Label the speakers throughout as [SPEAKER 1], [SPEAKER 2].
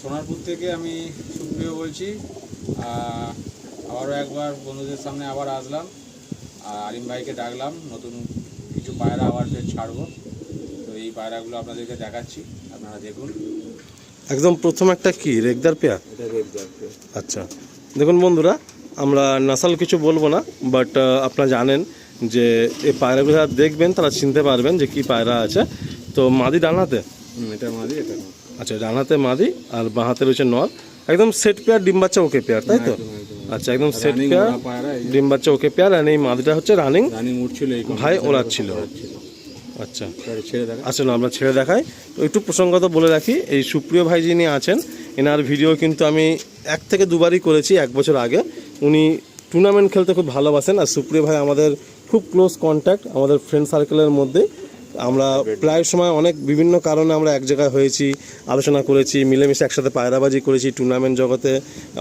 [SPEAKER 1] সোনারপুর থেকে আমি সুপ্রিয় বলছি। আবারও একবার বন্ধুদের সামনে আবার আসলাম, আলিম ভাইকে ডাকলাম, নতুন কিছু পায়রা আবার ফের ছাড়বো। তো এই পায়রাগুলো আপনাদেরকে দেখাচ্ছি, আপনারা দেখুন।
[SPEAKER 2] একদম প্রথম একটা কি রেগদার পেয়ার?
[SPEAKER 1] এটা রেগদার পেয়ার।
[SPEAKER 2] আচ্ছা, দেখুন বন্ধুরা, আমরা নাসাল কিছু বলবো না, বাট আপনারা জানেন যে এই পায়রাগুলো যারা দেখবেন তারা চিনতে পারবেন যে কি পায়রা আছে। তো মাদি ডানাতে,
[SPEAKER 1] এটা মাদি, এটা নর।
[SPEAKER 2] আচ্ছা, ডানাতে মাদি আর বাঁ হাতে রয়েছে নর। একদম সেট পেয়ার, ডিম বাচ্চা ওকে পেয়ার, তাই তো? আচ্ছা, একদম সেট পেয়ার, ডিম বাচ্চা ওকে পেয়ার। আর এই মাদিটা হচ্ছে রানিং
[SPEAKER 1] উঠছিল,
[SPEAKER 2] ভাই ওড়াচ্ছিল। আচ্ছা আচ্ছা, না আমরা ছেড়ে দেখাই। তো একটু প্রসঙ্গত বলে রাখি, এই সুপ্রিয় ভাই যিনি আছেন, এনার ভিডিও কিন্তু আমি 1 থেকে 2 বারই করেছি 1 বছর আগে। উনি টুর্নামেন্ট খেলতে খুব ভালোবাসেন। আর সুপ্রিয় ভাই আমাদের খুব ক্লোজ কন্ট্যাক্ট, আমাদের ফ্রেন্ড সার্কেলের মধ্যে। আমরা প্রায় সময় অনেক বিভিন্ন কারণে আমরা এক জায়গায় হয়েছি, আলোচনা করেছি, মিলেমিশে একসাথে পায়রাবাজি করেছি, টুর্নামেন্ট জগতে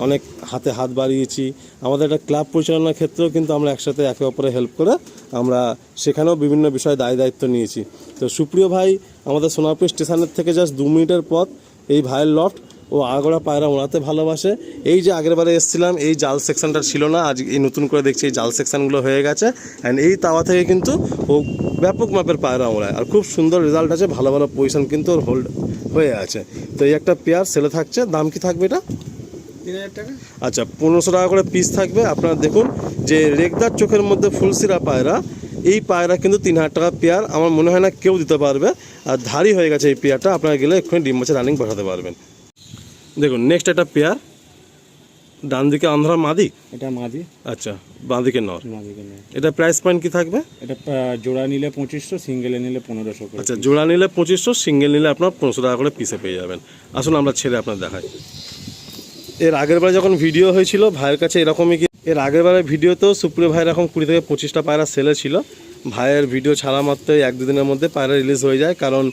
[SPEAKER 2] অনেক হাতে হাত বাড়িয়েছি। আমাদের একটা ক্লাব পরিচালনার ক্ষেত্রেও কিন্তু আমরা একসাথে একে অপরে হেল্প করে আমরা সেখানেও বিভিন্ন বিষয়ে দায়িত্ব নিয়েছি। তো সুপ্রিয় ভাই আমাদের সোনারপুর স্টেশনের থেকে জাস্ট 2 মিনিটের পথ এই ভাইয়ের লফট। ও আগড়া পায়রা ওড়াতে ভালোবাসে। এই যে আগের বারে এসেছিলাম, এই জাল সেকশনটা ছিল না, আজ এই নতুন করে দেখছি এই জাল সেকশনগুলো হয়ে গেছে। অ্যান্ড এই তাওয়া থেকে কিন্তু ও ব্যাপক মাপের পায়রা ওড়ায় আর খুব সুন্দর রেজাল্ট আছে, ভালো ভালো পজিশন কিন্তু ওর হোল্ড হয়ে আছে। তো এই একটা পেয়ার সেলে থাকছে। দাম কি থাকবে এটা?
[SPEAKER 1] 3000 টাকা।
[SPEAKER 2] আচ্ছা, 1500 টাকা করে পিস থাকবে। আপনারা দেখুন যে রেগদার চোখের মধ্যে ফুলসিরা পায়রা, এই পায়রা কিন্তু 3000 টাকা পেয়ার। আমার মনে হয় না কেউ দিতে পারবে। আর ধারি হয়ে গেছে এই পেয়ারটা, আপনারা গেলে এক্ষুনি ডিম বাচ্চা রানিং বসাতে পারবেন। দেখুন নেক্সট একটা পেয়ার, ডান দিকে আন্ধ্রা মাদি,
[SPEAKER 1] এটা মাদি।
[SPEAKER 2] আচ্ছা, বাঁ দিকে নর।
[SPEAKER 1] মাদিকে নর।
[SPEAKER 2] এটা প্রাইস পয়েন্ট কি থাকবে?
[SPEAKER 1] এটা জোড়া নিলে 2500, সিঙ্গেলে নিলে 1500 করে।
[SPEAKER 2] আচ্ছা, জোড়া নিলে 2500, সিঙ্গেল নিলে আপনার 1500 টাকা করে পিসে পেয়ে যাবেন। আসলে আমরা ছেড়ে আপনার দেখাই। এর আগের বারে যখন ভিডিও হয়েছিল ভাইয়ের কাছে এরকমই কি, এর আগের বারের ভিডিওতেও সুপ্রিয় ভাইয়ের এরকম 20 থেকে 25টা পায়রা সেলে ছিল। ভাইয়ের ভিডিও ছাড়া মাত্রই 1-2 দিনের মধ্যে পায়রা রিলিজ হয়ে যায়, কারণ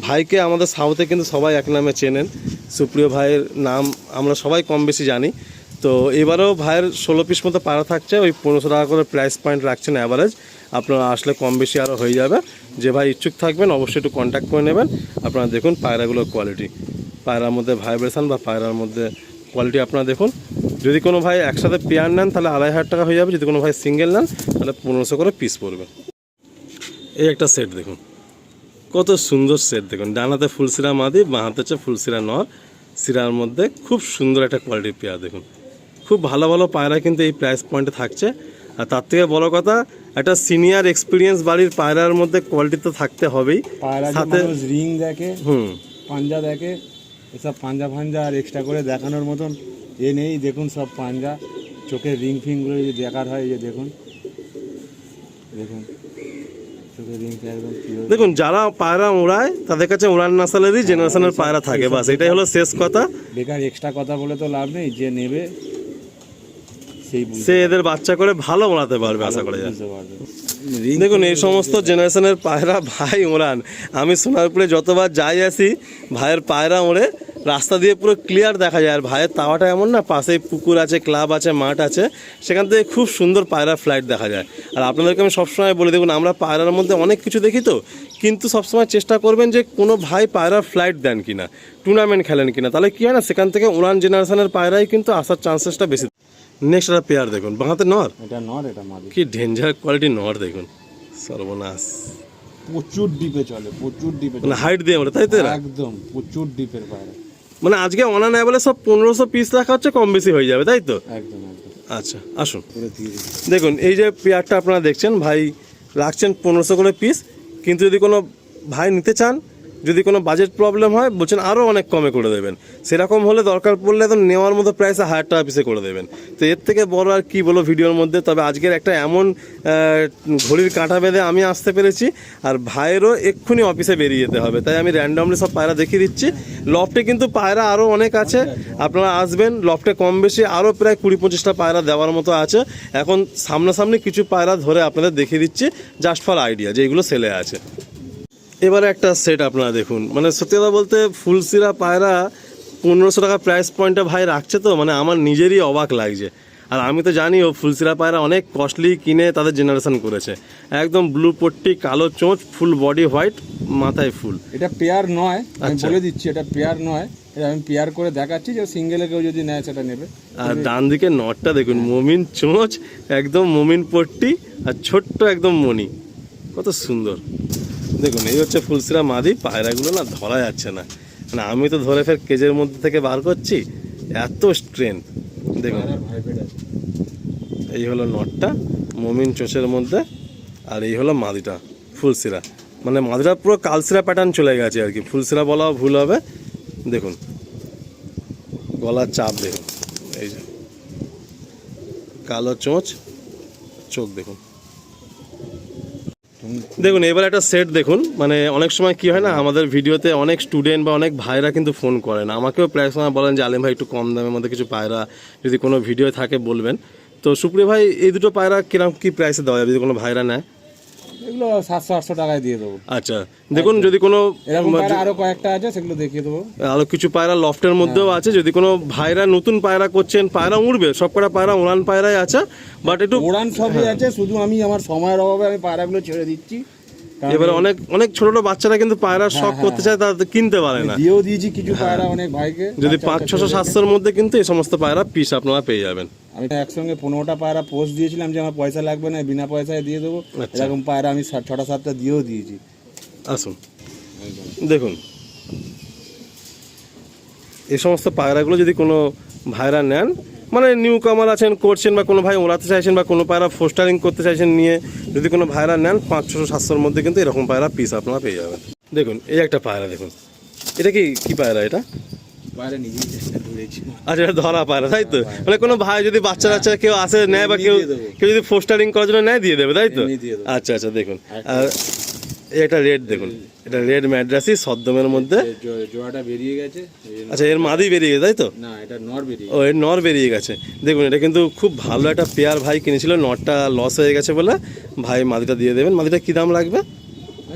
[SPEAKER 2] ভাইকে আমাদের সাউথে কিন্তু সবাই এক নামে চেনেন। সুপ্রিয় ভাইয়ের নাম আমরা সবাই কম বেশি জানি। তো এবারেও ভাইয়ের 16 পিস মতো পায়রা থাকছে, ওই 1500 টাকা করে প্রাইস পয়েন্ট রাখছেন অ্যাভারেজ। আপনারা আসলে কম বেশি আরও হয়ে যাবে। যে ভাই ইচ্ছুক থাকবেন অবশ্যই একটু কন্ট্যাক্ট করে নেবেন। আপনারা দেখুন পায়রাগুলোর কোয়ালিটি, পায়রার মধ্যে ভাইব্রেশন বা পায়রার মধ্যে কোয়ালিটি আপনারা দেখুন। যদি কোনো ভাই একসাথে পেয়ার নেন তাহলে 2500 টাকা হয়ে যাবে, যদি কোনো ভাই সিঙ্গেল নেন তাহলে 1500 করে পিস পড়বে। এই একটা সেট দেখুন, কত সুন্দর সেট দেখুন। ডানাতে ফুলসিরা মাদি, বাঁ হাতে হচ্ছে ফুলসিরা নর। সিরার মধ্যে খুব সুন্দর একটা কোয়ালিটির পেয়ার দেখুন। খুব ভালো ভালো পায়রা কিন্তু এই প্রাইস পয়েন্টে থাকছে। আর তার থেকে বড় কথা, একটা সিনিয়র এক্সপিরিয়েন্স বাড়ির পায়রার মধ্যে কোয়ালিটি তো থাকতে হবেই।
[SPEAKER 1] সাথে রিং দেখে, পাঞ্জা দেখে, এসব পাঞ্জা ফাঞ্জা আর এক্সট্রা করে দেখানোর মতন এ নেই। দেখুন সব পাঞ্জা, চোখের রিং ফিংগুলো যদি দেখার হয়, যে দেখুন দেখুন চোখের রিং একদম পিওর।
[SPEAKER 2] দেখুন যারা পায়রা ওড়ায় তাদের কাছে ওড়ান নাসালেরই জেনারেশনের পায়রা থাকে, বাস এটাই হলো শেষ কথা।
[SPEAKER 1] বেকার এক্সট্রা কথা বলে তো লাভ নেই, যে নেবে
[SPEAKER 2] সে এদের বাচ্চা করে ভালো ওড়াতে পারবে আশা করা যায়। দেখুন এই সমস্ত জেনারেশনের পায়রা ভাই ওড়ান। আমি সোনারপুরে যতবার যাই আসি, ভাইয়ের পায়রা ওড়ে রাস্তা দিয়ে পুরো ক্লিয়ার দেখা যায়। আর ভাইয়ের তাওয়াটা এমন না, পাশেই পুকুর আছে, ক্লাব আছে, মাঠ আছে, সেখান থেকে খুব সুন্দর পায়রা ফ্লাইট দেখা যায়। আর আপনাদেরকে আমি সবসময় বলে দেখুন, আমরা পায়রার মধ্যে অনেক কিছু দেখি তো, কিন্তু সবসময় চেষ্টা করবেন যে কোনো ভাই পায়রা ফ্লাইট দেন কিনা, টুর্নামেন্ট খেলেন কিনা, তাহলে কী হয় না, সেখান থেকে উড়ান জেনারেশনের পায়রাই কিন্তু আসার চান্সেসটা বেশি। নেক্সট একটা পেয়ার দেখুন, বাঁহাতে নর।
[SPEAKER 1] এটা নর, এটা মাদি।
[SPEAKER 2] কি ডেঞ্জার কোয়ালিটি নর দেখুন, সর্বনাশ।
[SPEAKER 1] প্রচুর ডিপে চলে, প্রচুর ডিপে,
[SPEAKER 2] মানে হাইট দিয়ে ওটা, তাই তো?
[SPEAKER 1] একদম প্রচুর ডিপের পায়রা।
[SPEAKER 2] মানে আজকে অনান বলে সব 1500 পিস রাখা হচ্ছে, কম বেশি হয়ে যাবে, তাই তো?
[SPEAKER 1] একদম একদম।
[SPEAKER 2] আচ্ছা আসুন দেখুন, এই যে পেয়ারটা আপনারা দেখছেন, ভাই রাখছেন 1500 করে পিস। কিন্তু যদি কোনো ভাই নিতে চান, যদি কোনো বাজেট প্রবলেম হয়, বলছেন আরও অনেক কমে করে দেবেন। সেরকম হলে দরকার পড়লে তো নেওয়ার মতো প্রাইসে 1000 টাকা পিসে করে দেবেন। তো এর থেকে বড় আর কি বলো ভিডিওর মধ্যে। তবে আজকের একটা এমন ঘড়ির কাঁটা বেঁধে আমি আসতে পেরেছি, আর ভাইয়েরও এক্ষুনি অফিসে বেরিয়ে যেতে হবে, তাই আমি র্যান্ডমলি সব পায়রা দেখিয়ে দিচ্ছি। লফটে কিন্তু পায়রা আরও অনেক আছে, আপনারা আসবেন। লফটে কম বেশি আরও প্রায় 20-25টা পায়রা দেওয়ার মতো আছে। এখন সামনাসামনি কিছু পায়রা ধরে আপনাদের দেখিয়ে দিচ্ছি, জাস্ট ফর আইডিয়া যে এগুলো সেলে আছে। এবারে একটা সেট আপনারা দেখুন, মানে সত্যি কথা বলতে ফুলসিরা পায়রা 1500 টাকা প্রাইস পয়েন্টে ভাই রাখছে, তো মানে আমার নিজেরই অবাক লাগছে। আর আমি তো জানি ও ফুলসিরা পায়রা অনেক কস্টলি কিনে তাদের জেনারেশন করেছে। একদম ব্লু পট্টি, কালো চোঁচ, ফুল বডি হোয়াইট, মাথায় ফুল।
[SPEAKER 1] এটা পেয়ার নয়, আমি
[SPEAKER 2] আচ্ছা।
[SPEAKER 1] বলে দিচ্ছি এটা পেয়ার নয়, এটা আমি পেয়ার করে দেখাচ্ছি, যে সিঙ্গেলে কেউ যদি নেয় সেটা নেবে।
[SPEAKER 2] আর ডান দিকে নটটা দেখুন, মমিন চোঁচ, একদম মমিন পট্টি আর ছোট্ট একদম মণি, কত সুন্দর। দেখুন এই হচ্ছে ফুলসিরা মাদি। পায়রাগুলো না ধরা যাচ্ছে না, মানে আমি তো ধরে ফের কেজের মধ্যে থেকে বার করছি, এত স্ট্রেংথ। দেখুন এই হলো নটটা মমিন চোঁচের মধ্যে, আর এই হলো মাদিটা ফুলসিরা। মানে মাদিটা পুরো কালসিরা প্যাটার্ন চলে গেছে আর কি, ফুলসিরা বলাও ভুল হবে। দেখুন গলার চাপ দেখুন, এই যে কালো চোঁচ, চোখ দেখুন। দেখুন এবার একটা সেট দেখুন, মানে অনেক সময় কি হয় না, আমাদের ভিডিওতে অনেক স্টুডেন্ট বা অনেক ভাইরা কিন্তু ফোন করেন, আমাকেও প্রায় সময় বলেন যে আলিম ভাই একটু কম দামের মধ্যে কিছু পায়রা যদি কোনো ভিডিও থাকে বলবেন। তো সুপ্রিয় ভাই এই দুটো পায়রা কিরকম কি প্রাইসে দেওয়া যাবে যদি কোনো ভাইরা নেয়?
[SPEAKER 1] এগুলো 700-800 টাকায় দিয়ে দেবো।
[SPEAKER 2] আচ্ছা দেখুন যদি কোনো
[SPEAKER 1] এরকম পায়রা আরো কয়েকটা আছে, সেগুলো দেখিয়ে দেবো।
[SPEAKER 2] আরো কিছু পায়রা লফটের মধ্যেও আছে, যদি কোনো ভাইরা নতুন পায়রা করছেন, পায়রা উড়বে, সব কটা পায়রা উড়ান পায়রাই আছে, বাট একটু
[SPEAKER 1] ওড়ান সবই আছে, শুধু আমি আমার সময়ের অভাবে আমি পায়রাগুলো ছেড়ে দিচ্ছি। কারণ
[SPEAKER 2] এবারে অনেক অনেক ছোট ছোট বাচ্চারা কিন্তু পায়রা শখ করতে চায়, তারা তো কিনতে পারে না।
[SPEAKER 1] দিয়েও দিয়েছি কিছু পায়রা অনেক ভাইকে।
[SPEAKER 2] যদি 500-600-700-র মধ্যে কিন্তু এই সমস্ত পায়রা পিস আপনারা পেয়ে যাবেন।
[SPEAKER 1] আমি একসঙ্গে 15টা পায়রা পোস্ট দিয়েছিলাম যে আমার পয়সা লাগবে না, বিনা পয়সায় দিয়ে দেবো।
[SPEAKER 2] আচ্ছা।
[SPEAKER 1] এরকম পায়রা আমি 6টা-7টা দিয়েও দিয়েছি।
[SPEAKER 2] আসুন দেখুন এই সমস্ত পায়রাগুলো যদি কোনো ভাইরা নেন, মানে নিউ কামার আছেন, করছেন, বা কোনো ভাই ওড়াতে চাইছেন, বা কোনো পায়রা ফোস্টারিং করতে চাইছেন নিয়ে, যদি কোনো ভাইরা নেন 500-700-র মধ্যে কিন্তু এরকম পায়রা পিস আপনারা পেয়ে যাবেন। দেখুন এই একটা পায়রা দেখুন, এটা কি পায়রা এটা?
[SPEAKER 1] পায়রা নিজেই চেষ্টা করেছি।
[SPEAKER 2] আচ্ছা এটা ধরা পায়রা তাই তো, মানে কোনো ভাই যদি বাচ্চা কাচ্চা কেউ আসে নেয়, বা
[SPEAKER 1] এমনি
[SPEAKER 2] কেউ
[SPEAKER 1] দিয়ে দেবো।
[SPEAKER 2] কেউ যদি ফোস্টারিং করার জন্য নেয় দিয়ে দেবে তাই তো?
[SPEAKER 1] এমনি দিয়ে দেবো।
[SPEAKER 2] আচ্ছা আচ্ছা দেখুন, আর এই একটা রেড দেখুন, এটা রেড ম্যাড্রাসি সদ্দমের মধ্যে।
[SPEAKER 1] জোড়াটা বেরিয়ে গেছে।
[SPEAKER 2] আচ্ছা এর মাদি বেরিয়ে গেছে তাই তো?
[SPEAKER 1] না, এটা নর বেরিয়ে।
[SPEAKER 2] ও এর নর বেরিয়ে গেছে। দেখুন এটা কিন্তু খুব ভালো একটা পেয়ার ভাই কিনেছিল, নরটা লস হয়ে গেছে বলে ভাই মাদিটা দিয়ে দেবেন। মাদিটা কী দাম লাগবে?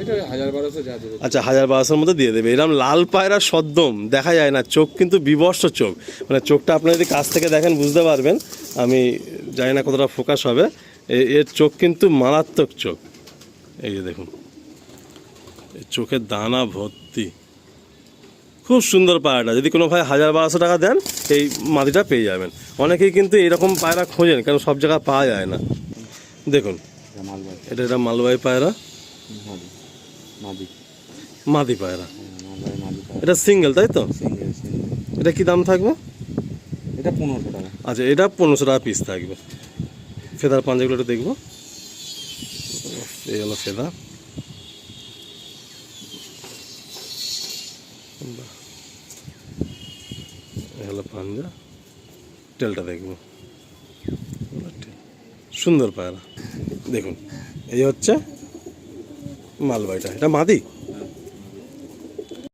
[SPEAKER 1] এটা 1000-1200 যা দেবে।
[SPEAKER 2] আচ্ছা 1000-1200-র মধ্যে দিয়ে দেবে। এরকম লাল পায়রা সদ্দম দেখা যায় না, চোখ কিন্তু বিবর্ষ চোখ, মানে চোখটা আপনারা যদি কাছ থেকে দেখেন বুঝতে পারবেন, আমি জানি না কতটা ফোকাস হবে, এর চোখ কিন্তু মারাত্মক চোখ। এই যে দেখুন চোখের দানা ভর্তি, খুব সুন্দর পায়রাটা। যদি কোনো ভাই 1000-1200 টাকা দেন এই মাদিটা পেয়ে যাবেন। অনেকেই কিন্তু এরকম পায়রা খোঁজেন, কারণ সব জায়গায় পাওয়া যায় না। দেখুন
[SPEAKER 1] মালবাই।
[SPEAKER 2] এটা মালবাই পায়রা,
[SPEAKER 1] মাদি। মাদি।
[SPEAKER 2] মাদি পায়রা,
[SPEAKER 1] মালবাই মাদি পায়রা।
[SPEAKER 2] এটা সিঙ্গেল তাই তো?
[SPEAKER 1] সিঙ্গেল।
[SPEAKER 2] এটা কি দাম থাকবে?
[SPEAKER 1] এটা 1500 টাকা।
[SPEAKER 2] আচ্ছা এটা 1500 টাকা পিস থাকবে। ফেদার পাঞ্জাগুলো একটু দেখবো, এই হলো ফেদা, এই হলো পাঞ্জা, টেলটা দেখবো, সুন্দর পায়রা। দেখুন এই হচ্ছে মালবাইটা, এটা মাদি।